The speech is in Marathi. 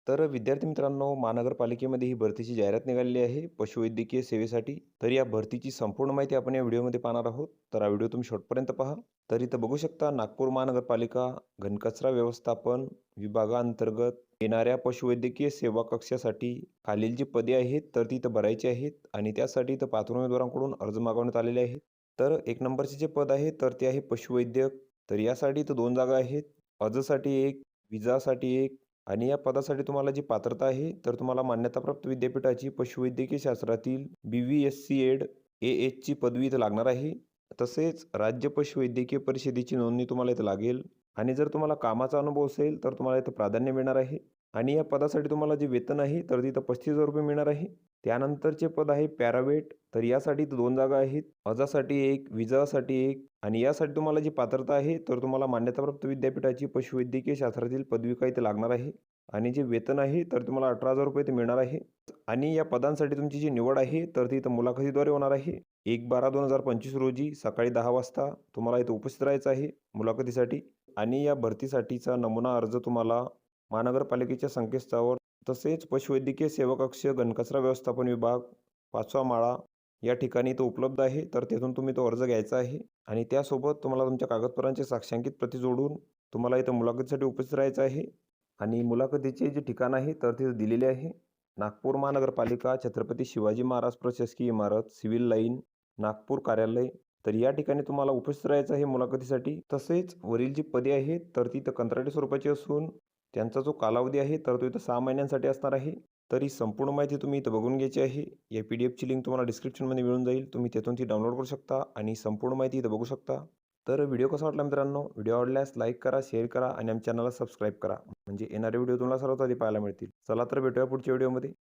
तर विद्यार्थी मित्रांनो, महानगरपालिकेमध्ये ही भरतीची जाहिरात निघालेली आहे पशुवैद्यकीय सेवेसाठी. तर या भरतीची संपूर्ण माहिती आपण या व्हिडिओमध्ये पाहणार आहोत. तर हा व्हिडिओ तुम्ही शेवटपर्यंत पहा. तर इथं बघू शकता नागपूर महानगरपालिका घनकचरा व्यवस्थापन विभागाअंतर्गत येणाऱ्या पशुवैद्यकीय सेवा कक्षासाठी खालील जी पदे आहेत तर ती इथं भरायची आहेत आणि त्यासाठी इथं पात्र उमेदवारांकडून अर्ज मागवण्यात आलेले आहेत. तर 1 नंबरचे जे पद आहे तर ते आहे पशुवैद्यक. तर यासाठी इथं 2 जागा आहेत. अजसाठी 1, विजासाठी 1 आणि या पदासाठी तुम्हाला जी पात्रता आहे तर तुम्हाला मान्यताप्राप्त विद्यापीठाची पशुवैद्यकीय शास्त्रातील BVSC एड AHची पदवी इथं लागणार आहे. तसेच राज्य पशुवैद्यकीय परिषदेची नोंदणी तुम्हाला इथं लागेल आणि जर तुम्हाला कामाचा अनुभव असेल तर तुम्हाला इथं प्राधान्य मिळणार आहे आणि या पदासाठी तुम्हाला जे वेतन आहे तर तिथं ₹35,000 मिळणार आहे. त्यानंतरचे पद आहे पॅरावेट. तर यासाठी 2 जागा आहेत. अजासाठी 1, विजासाठी 1 आणि यासाठी तुम्हाला जी पात्रता आहे तर तुम्हाला मान्यताप्राप्त विद्यापीठाची पशुवैद्यकीय शास्त्रातील पदविका इथे लागणार आहे आणि जे वेतन आहे तर तुम्हाला ₹18,000 ते मिळणार आहे आणि या पदांसाठी तुमची जी निवड आहे तर ती इथं मुलाखतीद्वारे होणार आहे. 1/12/2025 रोजी सकाळी 10 वाजता तुम्हाला इथं उपस्थित राहायचं आहे मुलाखतीसाठी आणि या भरतीसाठीचा नमुना अर्ज तुम्हाला महानगरपालिकेच्या संकेतस्थळावर तसेच पशुवैद्यकीय सेवा कक्ष घनकचरा व्यवस्थापन विभाग 5वा माळा या ठिकाणी तो उपलब्ध आहे. तर तेथून तुम्ही तो अर्ज घ्यायचा आहे आणि त्यासोबत तुम्हाला तुमच्या कागदपत्रांचे साक्षांकित प्रती जोडून तुम्हाला इथं मुलाखतीसाठी उपस्थित राहायचं आहे आणि मुलाखतीचे जे ठिकाण आहे तर ते दिलेले आहे. नागपूर महानगरपालिका छत्रपती शिवाजी महाराज प्रशासकीय इमारत सिव्हिल लाईन नागपूर कार्यालय. तर या ठिकाणी तुम्हाला उपस्थित राहायचं आहे मुलाखतीसाठी. तसेच वरील जी पदे आहेत तर ती इथं कंत्राटी स्वरूपाची असून त्यांचा जो कालावधी आहे तर तो इथं 6 महिन्यांसाठी असणार आहे. तर ही संपूर्ण माहिती तुम्ही इथं बघून घ्यायची आहे. या PDFची लिंक तुम्हाला डिस्क्रिप्शनमध्ये मिळून जाईल. तुम्ही तिथून ती डाउनलोड करू शकता आणि संपूर्ण माहिती इथं बघू शकता. तर व्हिडिओ कसा वाटला मित्रांनो? व्हिडिओ आवडल्यास लाईक करा, शेअर करा आणि आमच्या चॅनलला सबस्क्राईब करा. म्हणजे येणारे व्हिडिओ तुम्हाला सर्वात आधी पाहायला मिळतील. चला तर भेटूया पुढच्या व्हिडिओमध्ये.